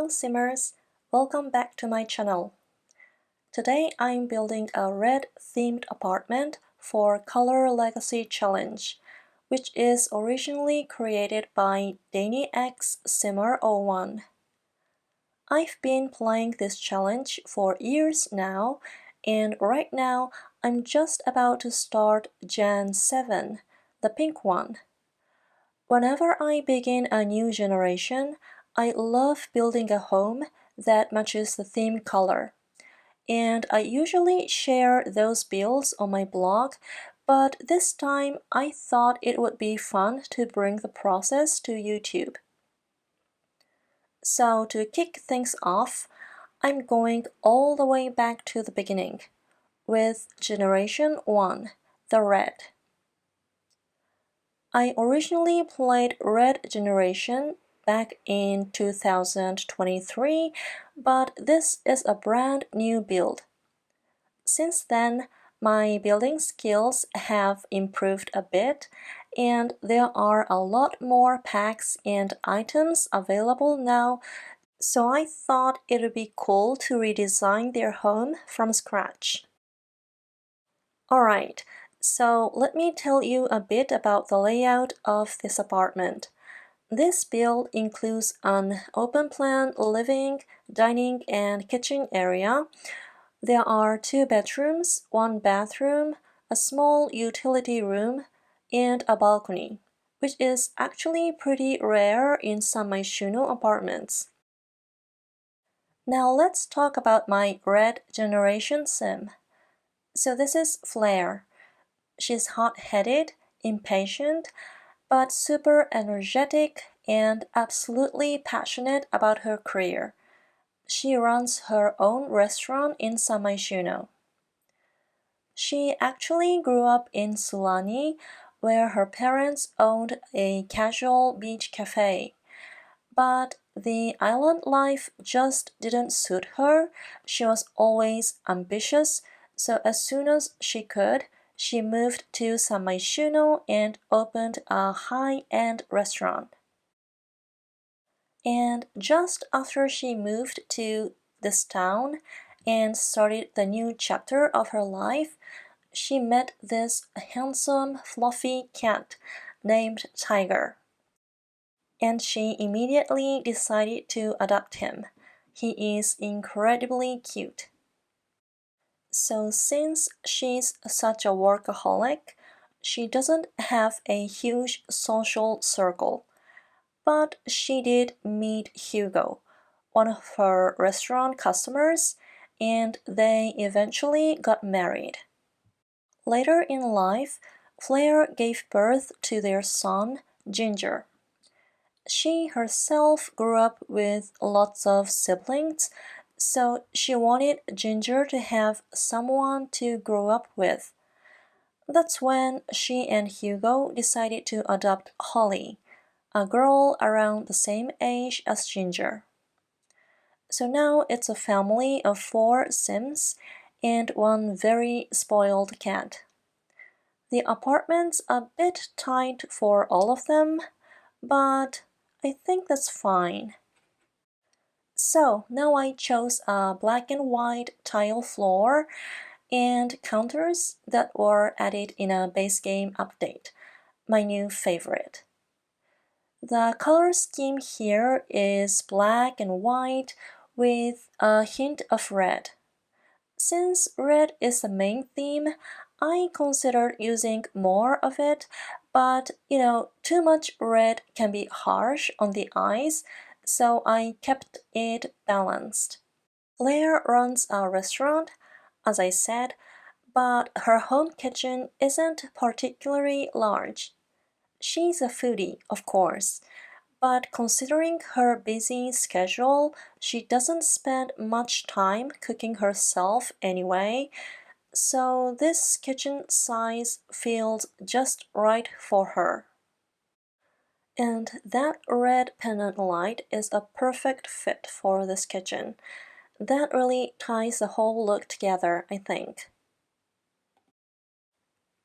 Hello Simmers, welcome back to my channel. Today I'm building a red themed apartment for Color Legacy Challenge, which is originally created by DannyX Simmer01. I've been playing this challenge for years now, and right now I'm just about to start Gen 7, the pink one. Whenever I begin a new generation, I love building a home that matches the theme color. And I usually share those builds on my blog, but this time I thought it would be fun to bring the process to YouTube. So to kick things off, I'm going all the way back to the beginning, with Generation 1, the red. I originally played Red Generation back in 2023, but this is a brand new build. Since then, my building skills have improved a bit, and there are a lot more packs and items available now, so I thought it would be cool to redesign their home from scratch. Alright, so let me tell you a bit about the layout of this apartment. This build includes an open-plan living, dining, and kitchen area. There are 2 bedrooms, 1 bathroom, a small utility room, and a balcony, which is actually pretty rare in some Maishuno apartments. Now let's talk about my red generation sim. So this is Flair. She's hot-headed, impatient, but super energetic and absolutely passionate about her career. She runs her own restaurant in Samaishuno. She actually grew up in Sulani, where her parents owned a casual beach cafe. But the island life just didn't suit her. She was always ambitious, so as soon as she could, she moved to Samaishuno and opened a high-end restaurant. And just after she moved to this town and started the new chapter of her life, she met this handsome, fluffy cat named Tiger. And she immediately decided to adopt him. He is incredibly cute. So since she's such a workaholic, she doesn't have a huge social circle. But she did meet Hugo, one of her restaurant customers, and they eventually got married. Later in life, Flair gave birth to their son, Ginger. She herself grew up with lots of siblings, so she wanted Ginger to have someone to grow up with. That's when she and Hugo decided to adopt Holly, a girl around the same age as Ginger. So now it's a family of 4 Sims and 1 very spoiled cat. The apartment's a bit tight for all of them, but I think that's fine. So now I chose a black and white tile floor and counters that were added in a base game update, my new favorite. The color scheme here is black and white with a hint of red. Since red is the main theme, I considered using more of it, but too much red can be harsh on the eyes, so I kept it balanced. Claire runs a restaurant, as I said, but her home kitchen isn't particularly large. She's a foodie, of course, but considering her busy schedule, she doesn't spend much time cooking herself anyway, so this kitchen size feels just right for her. And that red pendant light is a perfect fit for this kitchen. That really ties the whole look together, I think.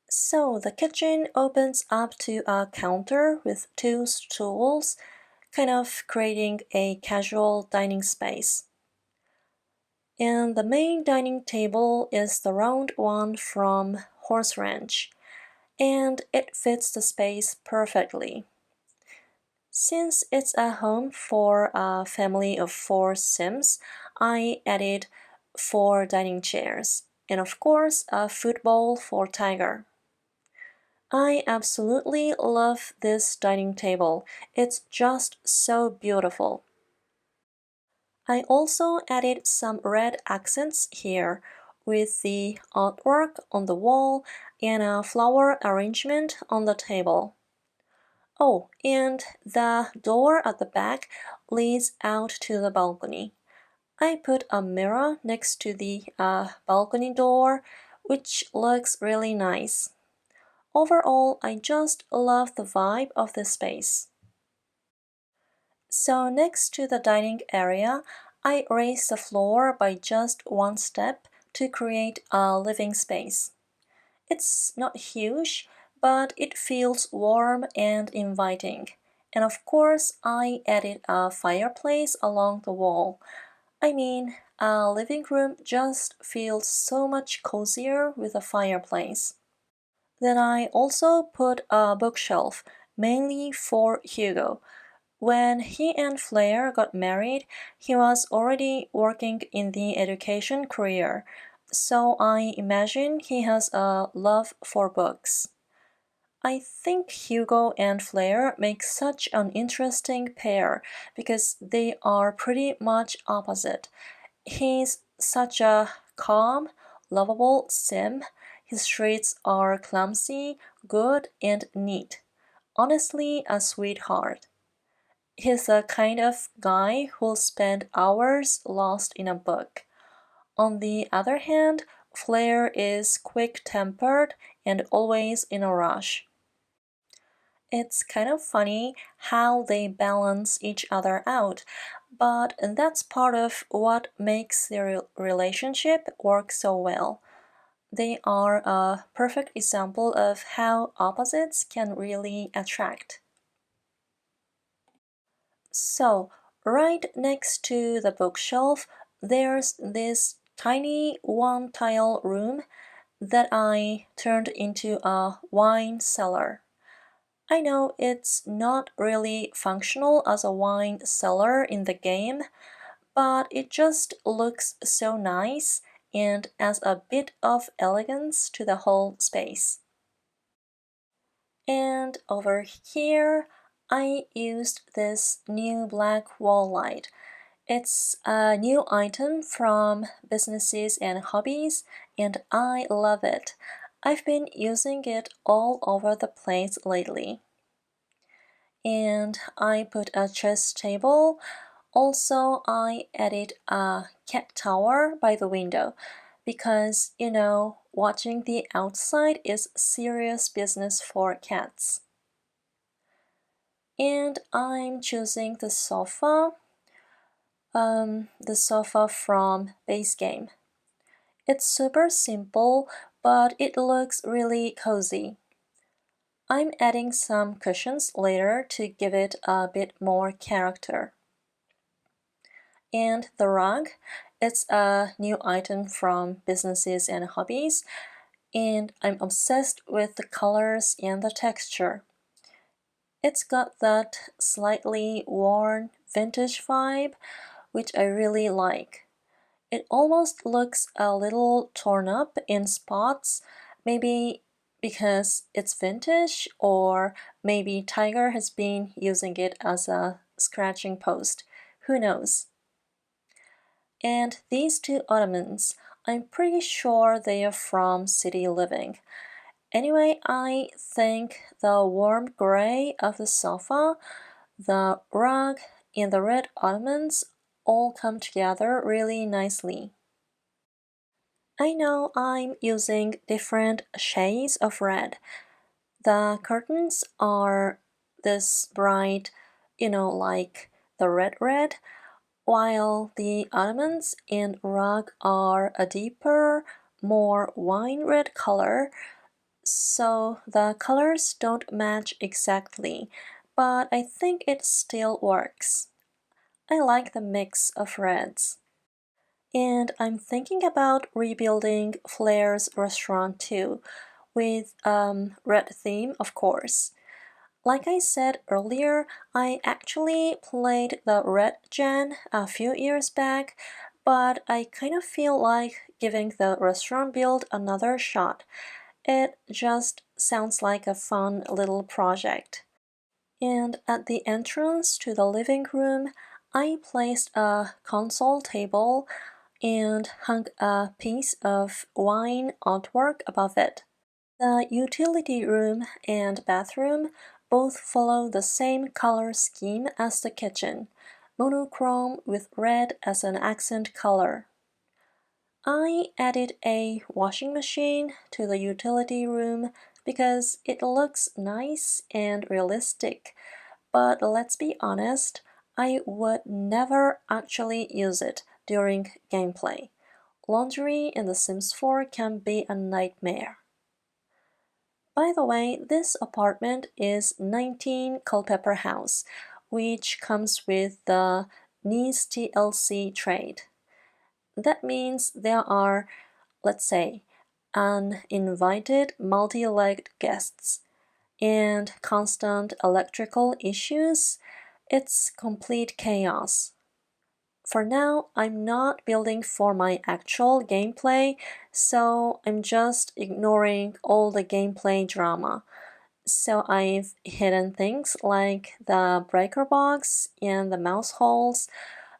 So the kitchen opens up to a counter with 2 stools, kind of creating a casual dining space. And the main dining table is the round one from Horse Ranch, and it fits the space perfectly. Since it's a home for a family of 4 Sims, I added 4 dining chairs, and of course a food bowl for Tiger. I absolutely love this dining table. It's just so beautiful. I also added some red accents here with the artwork on the wall and a flower arrangement on the table. Oh, and the door at the back leads out to the balcony. I put a mirror next to the balcony door, which looks really nice. Overall, I just love the vibe of this space. So next to the dining area, I raised the floor by just 1 step to create a living space. It's not huge, but it feels warm and inviting. And of course, I added a fireplace along the wall. I mean, a living room just feels so much cozier with a fireplace. Then I also put a bookshelf, mainly for Hugo. When he and Flair got married, he was already working in the education career, so I imagine he has a love for books. I think Hugo and Flair make such an interesting pair because they are pretty much opposite. He's such a calm, lovable sim. His traits are clumsy, good, and neat. Honestly, a sweetheart. He's the kind of guy who'll spend hours lost in a book. On the other hand, Flair is quick-tempered and always in a rush. It's kind of funny how they balance each other out, but that's part of what makes their relationship work so well. They are a perfect example of how opposites can really attract. So, right next to the bookshelf, there's this tiny one-tile room that I turned into a wine cellar. I know it's not really functional as a wine cellar in the game, but it just looks so nice and adds a bit of elegance to the whole space. And over here, I used this new black wall light. It's a new item from Businesses and Hobbies, and I love it. I've been using it all over the place lately. And I put a chess table. Also, I added a cat tower by the window because, watching the outside is serious business for cats. And I'm choosing the sofa from Base Game. It's super simple, but it looks really cozy. I'm adding some cushions later to give it a bit more character. And the rug, it's a new item from Businesses and Hobbies, and I'm obsessed with the colors and the texture. It's got that slightly worn vintage vibe, which I really like. It almost looks a little torn up in spots, maybe because it's vintage, or maybe Tiger has been using it as a scratching post. Who knows? And these 2 ottomans, I'm pretty sure they are from City Living. Anyway, I think the warm gray of the sofa, the rug, and the red ottomans all come together really nicely. I know I'm using different shades of red. The curtains are this bright, like the red, while the ottomans and rug are a deeper, more wine red color, so the colors don't match exactly, but I think it still works. I like the mix of reds. And I'm thinking about rebuilding Flair's restaurant too, with red theme, of course. Like I said earlier, I actually played the red gen a few years back, but I kind of feel like giving the restaurant build another shot. It just sounds like a fun little project. And at the entrance to the living room, I placed a console table and hung a piece of wine artwork above it. The utility room and bathroom both follow the same color scheme as the kitchen, monochrome with red as an accent color. I added a washing machine to the utility room because it looks nice and realistic, but let's be honest, I would never actually use it during gameplay. Laundry in The Sims 4 can be a nightmare. By the way, this apartment is 19 Culpeper House, which comes with the NIS TLC trade. That means there are, let's say, uninvited multi-legged guests and constant electrical issues. It's complete chaos. For now, I'm not building for my actual gameplay, so I'm just ignoring all the gameplay drama. So I've hidden things like the breaker box and the mouse holes,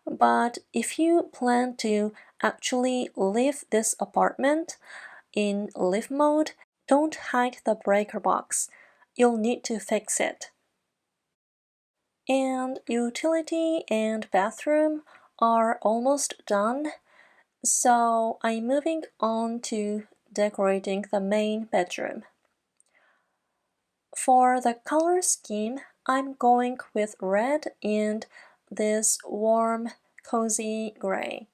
but if you plan to actually leave this apartment in live mode, don't hide the breaker box. You'll need to fix it. And utility and bathroom are almost done, so I'm moving on to decorating the main bedroom. For the color scheme, I'm going with red and this warm, cozy gray.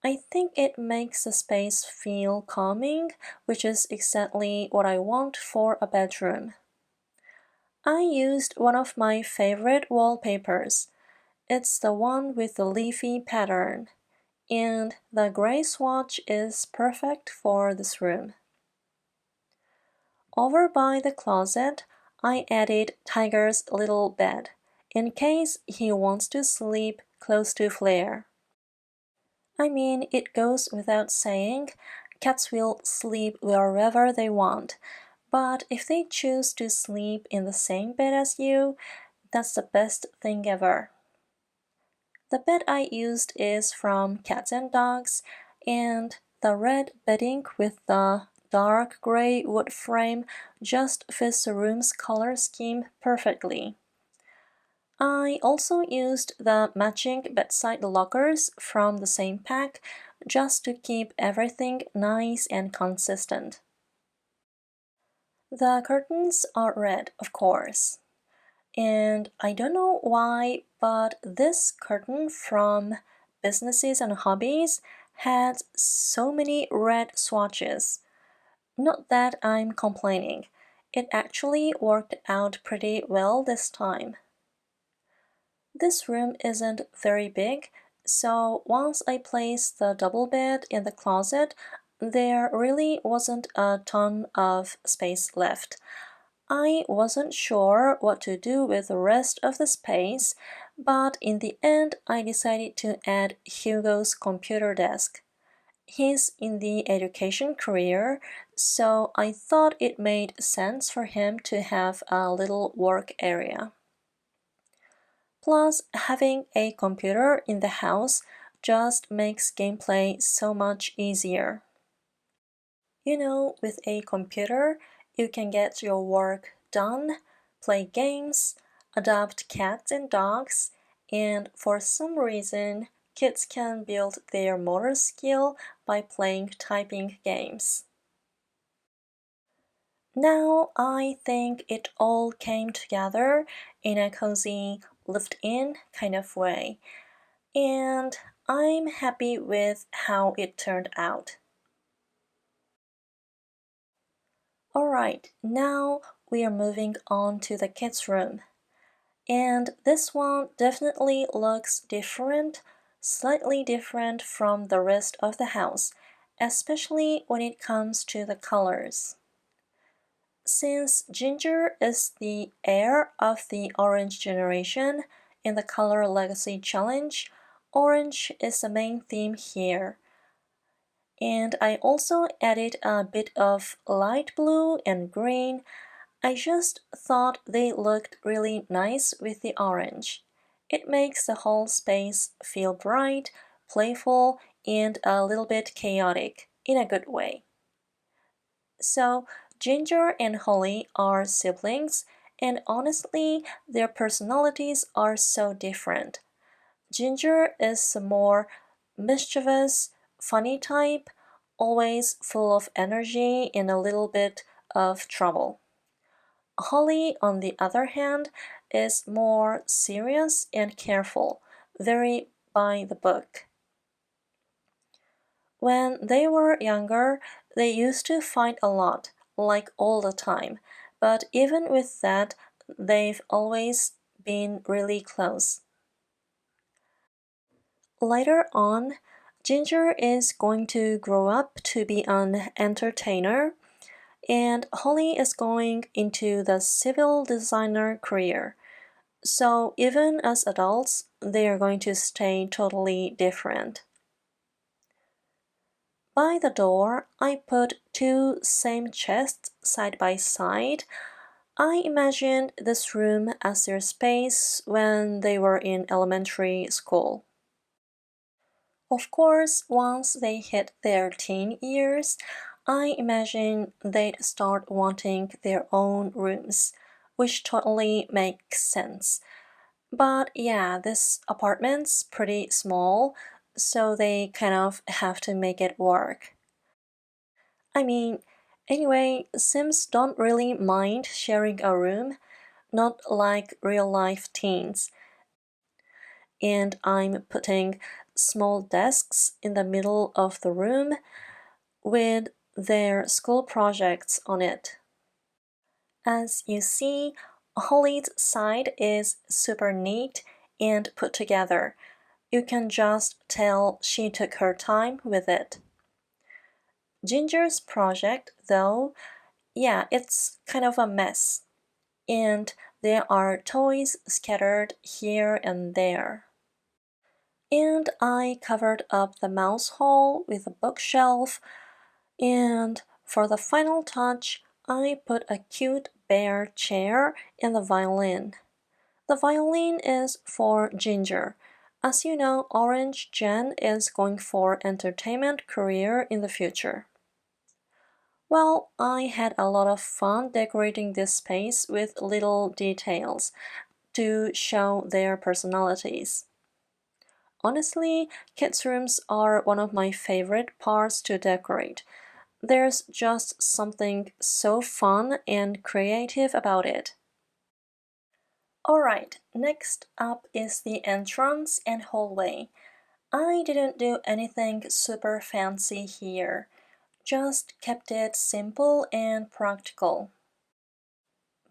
I think it makes the space feel calming, which is exactly what I want for a bedroom. I used one of my favorite wallpapers. It's the one with the leafy pattern, and the gray swatch is perfect for this room. Over by the closet, I added Tiger's little bed, in case he wants to sleep close to Flair. I mean, it goes without saying, cats will sleep wherever they want, but if they choose to sleep in the same bed as you, that's the best thing ever. The bed I used is from Cats and Dogs, and the red bedding with the dark gray wood frame just fits the room's color scheme perfectly. I also used the matching bedside lockers from the same pack just to keep everything nice and consistent. The curtains are red, of course. And I don't know why, but this curtain from Businesses and Hobbies had so many red swatches. Not that I'm complaining, it actually worked out pretty well this time. This room isn't very big, so once I placed the double bed in the closet, there really wasn't a ton of space left. I wasn't sure what to do with the rest of the space, but in the end I decided to add Hugo's computer desk. He's in the education career, so I thought it made sense for him to have a little work area. Plus, having a computer in the house just makes gameplay so much easier. You know, with a computer, you can get your work done, play games, adopt cats and dogs, and for some reason, kids can build their motor skill by playing typing games. Now I think it all came together in a cozy, lived-in kind of way, and I'm happy with how it turned out. Alright, now we are moving on to the kids' room. And this one definitely looks different, slightly different from the rest of the house, especially when it comes to the colors. Since Ginger is the heir of the Orange generation in the Color Legacy Challenge, orange is the main theme here. And I also added a bit of light blue and green. I just thought they looked really nice with the orange. It makes the whole space feel bright, playful, and a little bit chaotic in a good way. So, Ginger and Holly are siblings, and honestly, their personalities are so different. Ginger is a more mischievous, funny type, always full of energy and a little bit of trouble. Holly, on the other hand, is more serious and careful, very by the book. When they were younger, they used to fight a lot, like all the time, but even with that, they've always been really close. Later on, Ginger is going to grow up to be an entertainer, and Holly is going into the civil designer career. So even as adults, they are going to stay totally different. By the door, I put two same chests side by side. I imagined this room as their space when they were in elementary school. Of course, once they hit their teen years, I imagine they'd start wanting their own rooms, which totally makes sense. But yeah, this apartment's pretty small, so they kind of have to make it work. I mean, anyway, Sims don't really mind sharing a room, not like real life teens. And I'm putting small desks in the middle of the room with their school projects on it. As you see, Holly's side is super neat and put together. You can just tell she took her time with it. Ginger's project, though, yeah, it's kind of a mess. And there are toys scattered here and there. And I covered up the mouse hole with a bookshelf, and for the final touch, I put a cute bear chair and the violin. The violin is for Ginger. As you know, Orange Jen is going for entertainment career in the future. Well, I had a lot of fun decorating this space with little details to show their personalities. Honestly, kids' rooms are one of my favorite parts to decorate. There's just something so fun and creative about it. Alright, next up is the entrance and hallway. I didn't do anything super fancy here, just kept it simple and practical.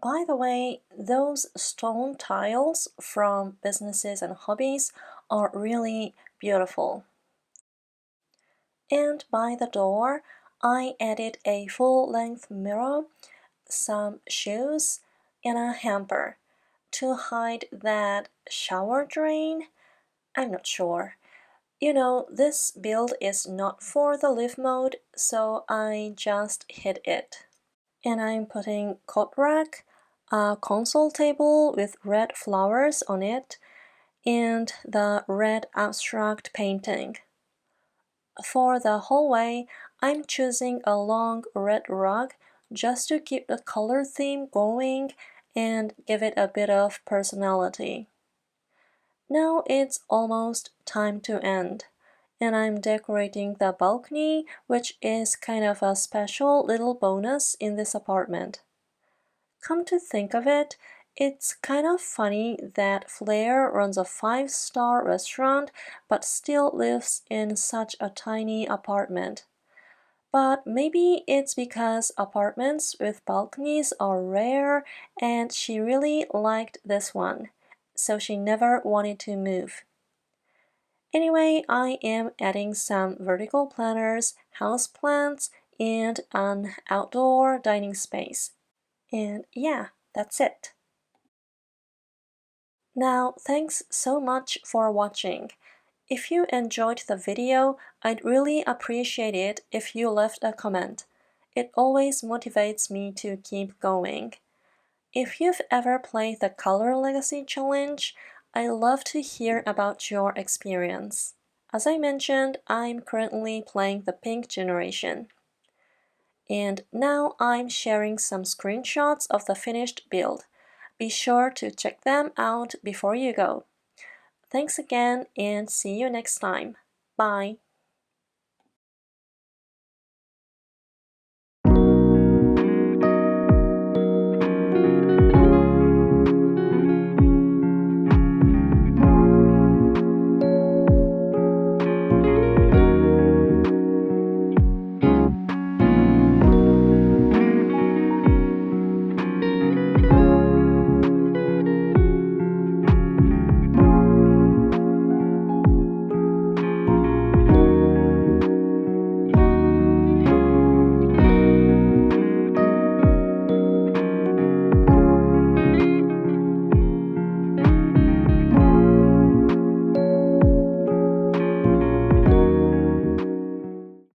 By the way, those stone tiles from Businesses and Hobbies are really beautiful. And by the door, I added a full-length mirror, some shoes, and a hamper to hide that shower drain. I'm not sure. You know, this build is not for the live mode, so I just hid it. And I'm putting coat rack, a console table with red flowers on it, and the red abstract painting. For the hallway, I'm choosing a long red rug just to keep the color theme going and give it a bit of personality. Now it's almost time to end, and I'm decorating the balcony, which is kind of a special little bonus in this apartment. Come to think of it, it's kind of funny that Flair runs a 5-star restaurant but still lives in such a tiny apartment. But maybe it's because apartments with balconies are rare and she really liked this one. so she never wanted to move. Anyway, I am adding some vertical planters, houseplants, and an outdoor dining space. And yeah, that's it. Now, thanks so much for watching. If you enjoyed the video, I'd really appreciate it if you left a comment. It always motivates me to keep going. If you've ever played the Color Legacy Challenge, I'd love to hear about your experience. As I mentioned, I'm currently playing the Pink Generation. And now I'm sharing some screenshots of the finished build. Be sure to check them out before you go. Thanks again and see you next time. Bye.